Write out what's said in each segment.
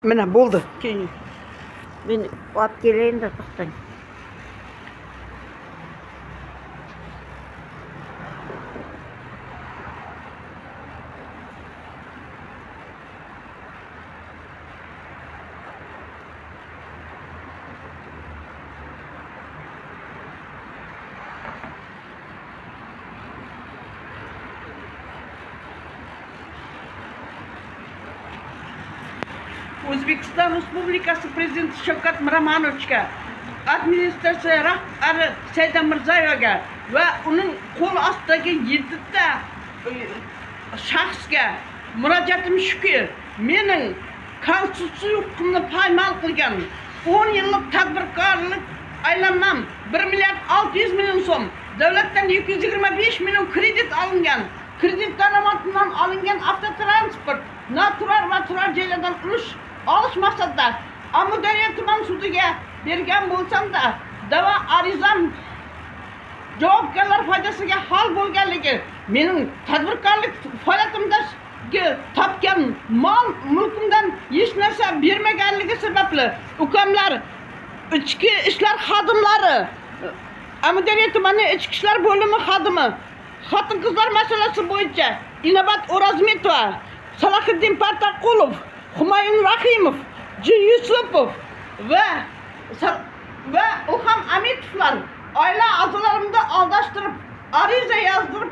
Mana bo'ldi. Keyin men olib kelayin-da, to'xtang. O'zbekiston Respublikasi Prezidenti Shavkat Miromonovichga, administratsiya rahbari Saida Mirziyoyevga va uning qo'l ostidagi 7 ta shaxsga murojaatim shuki, mening konstitutsiya huquqimni poymal qilgan 10 yillik tadbirkorlik aylanmam 1 milliard 600 million so'm, davlatdan 225 million kredit olingan. Kredit daromaddan olingan avtotransport, natural va turar joylardan ulush olish maqsadida Amudaryo tuman sudiga bergan bo'lsam-da, da'vo arizam javobgarlar foydasiga hal bo'lganligi, mening tadbirkorlik faoliyatimdagi topgan mol mulkimdan hech narsa bermaganligi sababli ukamlar ichki ishlar xodimlari, Amudaryo tumani ichki ishlar bo'limi xodimi, xotin-qizlar masalasi bo'yicha Inobat O'razmetova, Salohiddin Partaqulov, Humayun Rahimov, J. Yusupov va Ilhom Amitovlar oila a'zolarimni aldashtirib, ariza yozdirib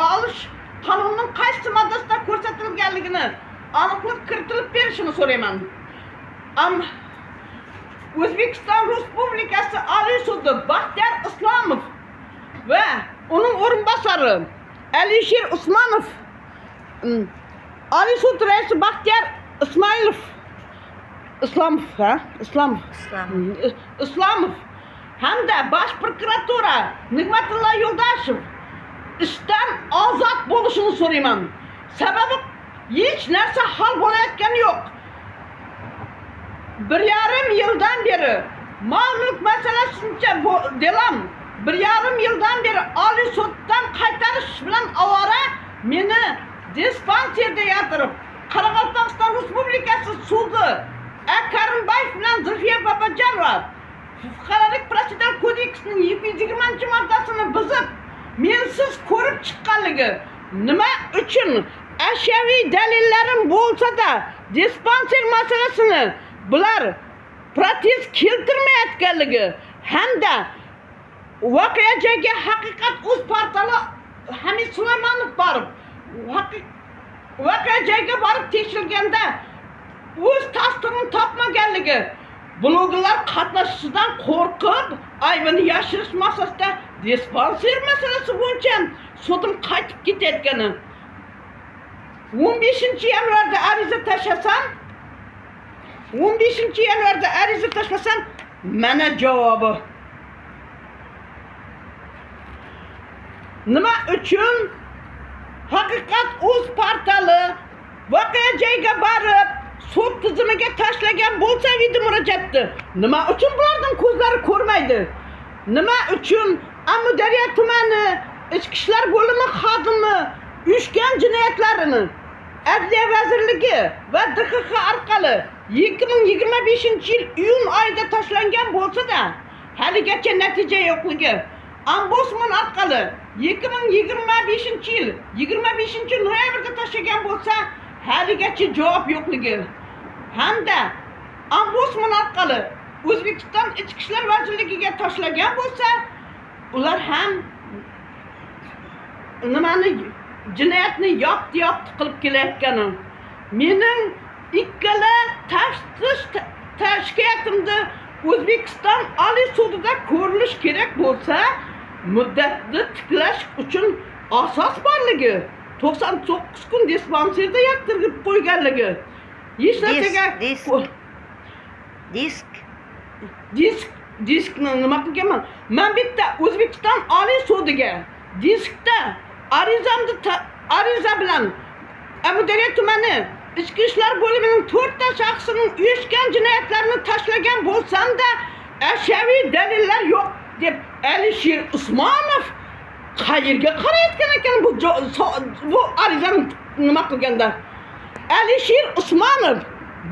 olish qonunning qaysi moddasida ko'rsatilganligini aniqlik kiritilib berishini so'rayman. O'zbekiston Respublikasi Oliy sudi Baxtiyor Islomov va uning o'rinbosari Alisher Usmonov, Oliy sud raisi Baxtiyor Islomov hamda bosh prokuratura Nig'matilla Yo'ldoshev ishdan ozod bo'lishini so'rayman. Sababi hech narsa hal bo'layotgani yo'q. 1,5 yildan beri mol-mulk masalasicha delam 1,5 yildan beri Oliy suddan qaytarish bilan ovora meni dispanserda yotirib, Qoraqalpog'iston Respublikasi sudi Karimbayev bilan Zulfiya Babajonova Fuqarolik protsessual kodeksining 220-moddasini buzib, mensiz ko'rib chiqqanligi, nima uchun ashyoviy dalillarim bo'lsa-da dispanser masalasini bular protez keltirmayotganligi hamda voqea joyiga Haqiqat.uz portali Hamid Sulaymonov borib voqea joyiga borib tekshirganda o'z tasdig'ini topmaganligi, blogerlar qatnashishidan qo'rqib aybini yashirish maqsadida dispanser masalasi bo'yicha sudim qaytib ketayotgani. 15-yanvarda ariza tashlasam, mana javobi. Nima uchun Haqiqat.uz portali voqea joyiga borib sud tizimiga tashlagan bo'lsa video murojaatni, nima uchun bularning ko'zlari ko'rmaydi? Nima uchun Amudaryo tumani ichki ishlar bo'limi xodimi uyushgan jinoyatlarini Adliya vazirligi va DXX orqali 2025-yil iyun oyida tashlangan bo'lsa-da, haligacha natija yo'qligi, Ombudsman orqali 2025-yil 25-noyabrda tashlagan bo'lsa, haligacha javob yo'qligi hamda Ombudsman orqali O'zbekiston Ichki ishlar vazirligiga tashlagan bo'lsa, ular ham nimani jinoyatni yopti qilib kelayotgani. Mening ikkala taftish tashkilotimda O'zbekiston Oliy sudida ko'rilish kerak bo'lsa, muddatni tiklash uchun asos borligi, 99 kun dispanserda yottirib qo'yganligi, hech narsaga diskni nima qilganman? Men bitta O'zbekiston Oliy sudiga diskda ariza bilan Amudaryo tumani ichki ishlar bo'limining 4 ta shaxsining uyushgan jinoyatlarini tashlagan bo'lsam-da, ashyoviy dalillar yo'q deb Alisher Usmonov qayerga qarayotgan ekan bu arizani nima qilganda? Alisher Usmonov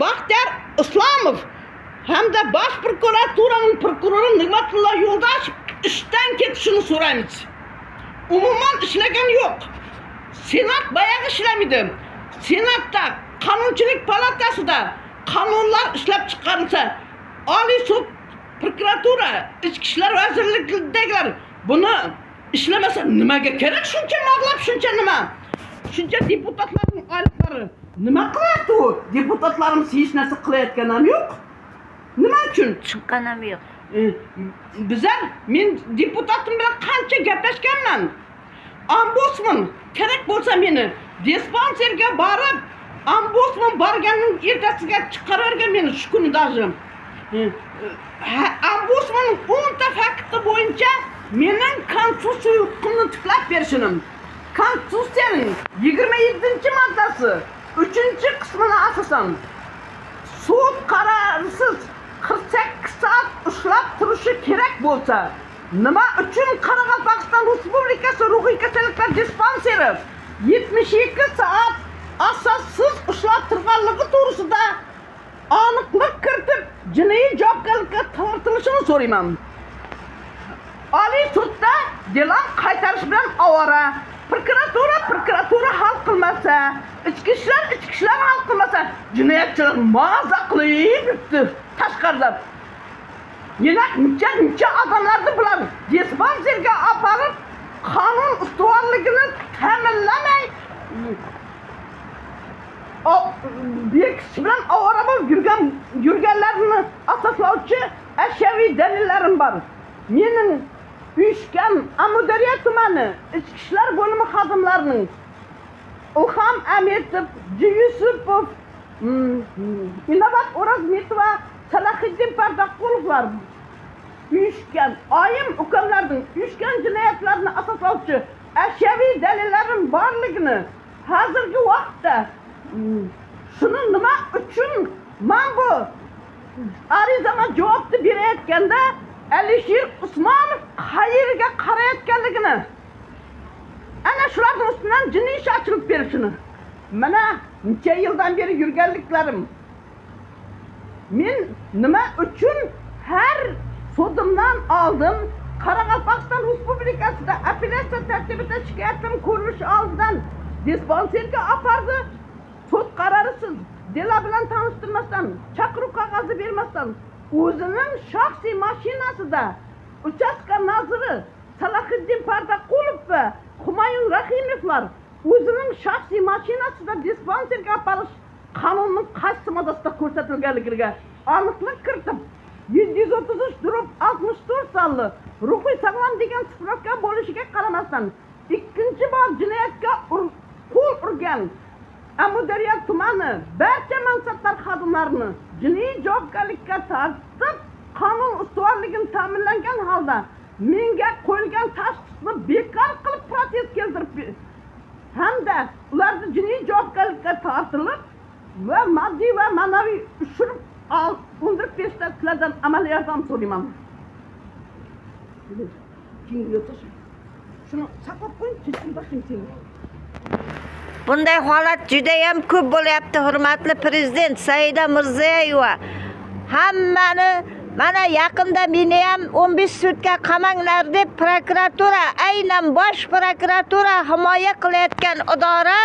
Baxtiyor Islomov hamda Bosh prokuraturaning prokurori Nig'matullo Yo'ldoshev ishdan ketishini so'raymiz. Umuman ishlagan yo'q. Senat bayag'i ishlamaydi. Senatda Qonunchilik palatasida qonunlar ishlab chiqarilsa, Oliy sud, prokuratura, Ichki ishlar vazirligidagilar buni ishlamasa nimaga kerak shuncha mablag', shuncha nima? Shuncha deputatlarning oyliklari nima qilyapti u? Deputatlarimiz hech narsa qilayotgani ham yo'q. Nima uchun? Chiqqan ham yo'q. Bizlar men deputatim bilan qancha gaplashganman. Ombudsman kerak bo'lsa meni dispanserga borib, ombudsman borganning ertasiga chiqarargan meni shu kuni даже. Ombudsmanning 10 ta fakti bo'yicha mening konstitutsiya huquqimni tiklab berishim. Konstitutsiyaning 27-moddasi 3-qismini asosan sud qarorisiz 48 soat ushlab turishi kerak bo'lsa, nima uchun Qoraqalpog'iston Respublikasi ruhiy kasalliklar dispanseri 72 soat asossiz ushlab turganligi to'g'risida aniqlik kiritib, jinoiy javobgarlikka tortilishini so'rayman. Oliy sudda delan qaytarish bilan ovora, prokuratura hal qilmasa, ichki ishlar hal qilmasa, jinoyatchilar maza qilib yuribdi tashqarida. Yana necha odamlarni bilan dispanserga olib, qonun ustuvorligini ta'minlamay bekitish bilan ovora bo'lib yurganlarni asoslovchi ashyoviy dalillarim bor. Mening uyushgan Amudaryo tumani ichki ishlar bo'limi xodimlarining Ilhom Ametov, J. Yusupov, Inobat O'razmetova, Salahiddin Pardaqulovlar uyushgan oyim ukamlarning uyushgan jinoyatlarni asoslovchi ashyoviy dalillarim borligini hozirgi vaqtda shuni nima uchun men bu arizama javobni berayotganda Alisher Usmonov qayerga qarayotganligini, ana shularning ustidan jinoiy ish ochilib berishini, mana necha yildan beri yurganliklarim, men nima uchun har sudimdan oldin Qoraqalpog'iston Respublikasida apellyatsiya tartibida shikoyatim ko'rilishi oldidan dispanserga apardi, sud qarorisiz, dela bilan tanishtirmasdan, chaqiruv qog'ozi bermasdan o'zining shaxsiy mashinasida uchastka naziri Salahiddin Pardaqulov va Humayun Rahimovlar o'zining shaxsiy mashinasida dispanserga aparish qonunning qaysi moddasida ko'rsatilganligiga aniqlik kiritib, 733/64 sonli ruhiy sog'lom degan sifratga bo'lishiga qaramasdan ikkinchi bor jinoyatga qo'l urgan Amudaryo tumani barcha mansabdor xodimlarini jinoiy javobgarlikka tortib, qonun ustuvorligini ta'minlangan holda menga qo'yilgan tashxisni bekor qilib protest keltirib hamda ularni jinoiy javobgarlikka tortilib va moddiy va ma'naviy ushurib undirib berishda sizlardan amaliy yordam so'rayman. Shuni saqlab qo'ying, chechib boshing. Bunday holat juda ham ko'p bo'lyapti, hurmatli prezident Saida Mirziyoyeva. Hammani mana yaqinda meni ham 15 sutka qamanglar deb prokuratura, aynan bosh prokuratura himoya qilayotgan idora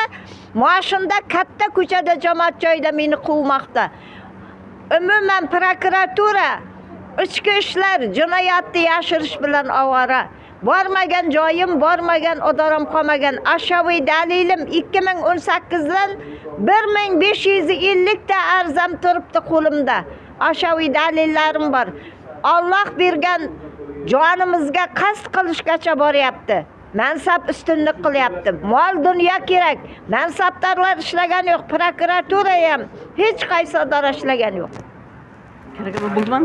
mashinada katta ko'chada jamoat joyida meni quvmoqda. Umuman prokuratura ichki ishlar jinoyatni yashirish bilan ovora. Bormagan joyim, bormagan odaram qolmagan. Ashyoviy dalilim 2018dan 1550 ta arzam turibdi qo'limda. Ashyoviy dalillarim bor. Alloh bergan jonimizga qasd qilishgacha boryapti. Mansab ustunlik qilyapti. Mol dunyo kerak. Mansabdorlar ishlagan yo'q, prokuratura ham hech qaysi idora ishlagan yo'q. Kerak bo'ldimi?